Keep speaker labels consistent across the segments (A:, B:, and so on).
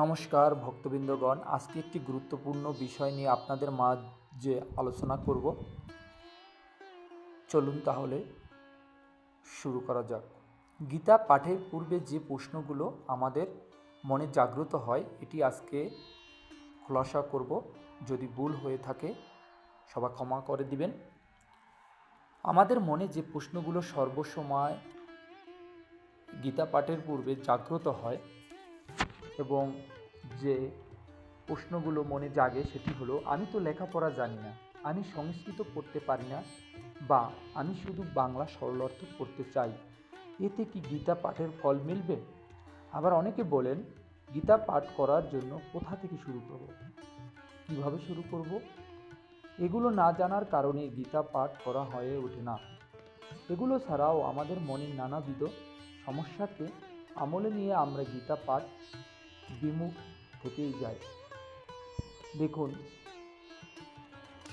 A: নমস্কার ভক্তবৃন্দগণ, আজকে একটি গুরুত্বপূর্ণ বিষয় নিয়ে আপনাদের মাঝে আলোচনা করব। চলুন তাহলে শুরু করা যাক। গীতা পাঠের পূর্বে যে প্রশ্নগুলো আমাদের মনে জাগ্রত হয় এটি আজকে খোলাসা করব। যদি ভুল হয়ে থাকে সবাই ক্ষমা করে দিবেন। আমাদের মনে যে প্রশ্নগুলো সর্বসময় গীতা পাঠের পূর্বে জাগ্রত হয় এবং যে প্রশ্নগুলো মনে জাগে সেটি হলো, আমি তো লেখাপড়া জানি না, আমি সংস্কৃত পড়তে পারি না, বা আমি শুধু বাংলা সরলার্থ পড়তে চাই, এতে কি গীতা পাঠের ফল মিলবে? আবার অনেকে বলেন, গীতা পাঠ করার জন্য কোথা থেকে শুরু করব, কিভাবে শুরু করব? এগুলো না জানার কারণে গীতা পাঠ করা হয়ে ওঠে না। এগুলো ছাড়াও আমাদের মনের নানাবিধ সমস্যাকে আমলে নিয়ে আমরা গীতা পাঠ বিমুখ থেকেই যাই। দেখুন,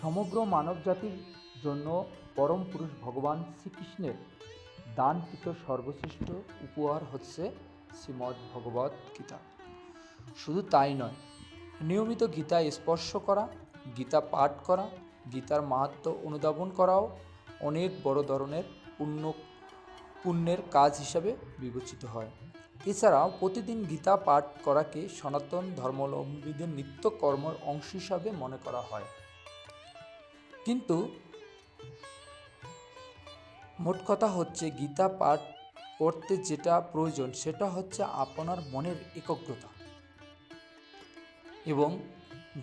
A: সমগ্র মানবজাতির জন্য পরম পুরুষ ভগবান শ্রীকৃষ্ণের দানকৃত সর্বশ্রেষ্ঠ উপহার হচ্ছে শ্রীমদ্ ভগবত গীতা। শুধু তাই নয়, নিয়মিত গীতা স্পর্শ করা, গীতা পাঠ করা, গীতার মাহাত্ম্য অনুধাবন করাও অনেক বড় ধরনের পুণ্যের কাজ হিসাবে বিবেচিত হয়। এছাড়াও প্রতিদিন গীতা পাঠ করাকে সনাতন ধর্মাবলম্বীদের নিত্য কর্মের অংশ হিসাবে মনে করা হয়। কিন্তু মোট কথা হচ্ছে, গীতা পাঠ করতে যেটা প্রয়োজন সেটা হচ্ছে আপনার মনের একাগ্রতা এবং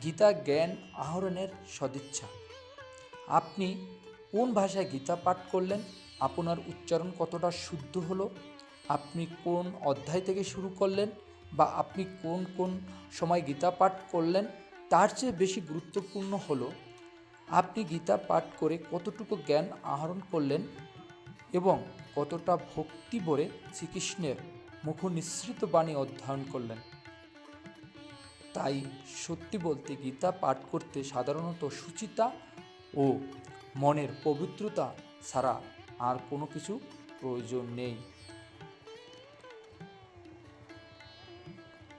A: গীতা জ্ঞান আহরণের সদিচ্ছা। আপনি কোন ভাষায় গীতা পাঠ করলেন, আপনার উচ্চারণ কতটা শুদ্ধ হলো, আপনি কোন অধ্যায় থেকে শুরু করলেন, বা আপনি কোন কোন সময় গীতা পাঠ করলেন, তার চেয়ে বেশি গুরুত্বপূর্ণ হলো আপনি গীতা পাঠ করে কতটুকু জ্ঞান আহরণ করলেন এবং কতটা ভক্তি ভরে শ্রীকৃষ্ণের মুখ নিঃসৃত বাণী অধ্যয়ন করলেন। তাই সত্যি বলতে, গীতা পাঠ করতে সাধারণত সুচিতা ও মনের পবিত্রতা ছাড়া আর কোনো কিছু প্রয়োজন নেই।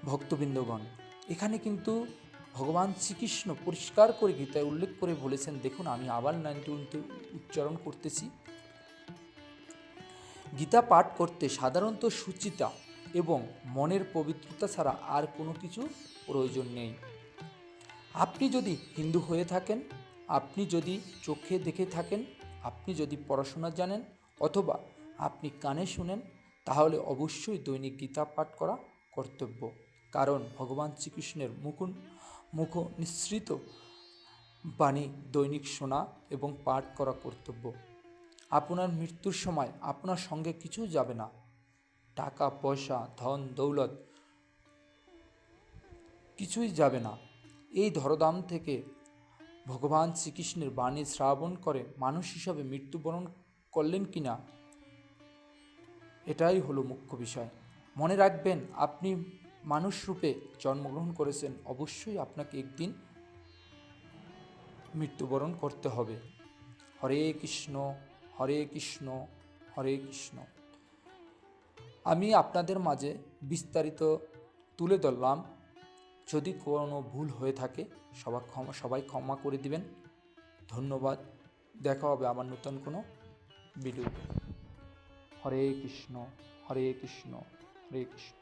A: ভক্তবৃন্দগণ, এখানে কিন্তু ভগবান শ্রীকৃষ্ণ পরিষ্কার করে গীতায় উল্লেখ করে বলেছেন, দেখুন আমি আবার 91 উচ্চারণ করতেছি। গীতা পাঠ করতে সাধারণত সুচিতা এবং মনের পবিত্রতা ছাড়া আর কোনো কিছু প্রয়োজন নেই। আপনি যদি হিন্দু হয়ে থাকেন, আপনি যদি চোখে দেখে থাকেন, আপনি যদি পড়াশোনা জানেন, অথবা আপনি কানে শুনেন, তাহলে অবশ্যই দৈনিক গীতা পাঠ করা কর্তব্য। কারণ ভগবান শ্রীকৃষ্ণের মুখ নিঃসৃত বাণী দৈনিক শোনা এবং পাঠ করা কর্তব্য। আপনার মৃত্যুর সময় আপনার সঙ্গে কিছু যাবে না, টাকা পয়সা ধন দৌলত কিছুই যাবে না। এই ধরাধাম থেকে ভগবান শ্রীকৃষ্ণের বাণী শ্রাবণ করে মানুষ হিসাবে মৃত্যুবরণ করলেন কিনা, এটাই হলো মুখ্য বিষয়। মনে রাখবেন, আপনি মানুষ রূপে জন্মগ্রহণ করেছেন, অবশ্যই আপনাকে একদিন মৃত্যুবরণ করতে হবে। হরে কৃষ্ণ হরে কৃষ্ণ হরে কৃষ্ণ। আমি আপনাদের মাঝে বিস্তারিত তুলে ধরলাম। যদি কোনো ভুল হয়ে থাকে সবাই ক্ষমা করে দিবেন। ধন্যবাদ। দেখা হবে আবার নতুন কোনো ভিডিওতে। হরে কৃষ্ণ হরে কৃষ্ণ হরে কৃষ্ণ।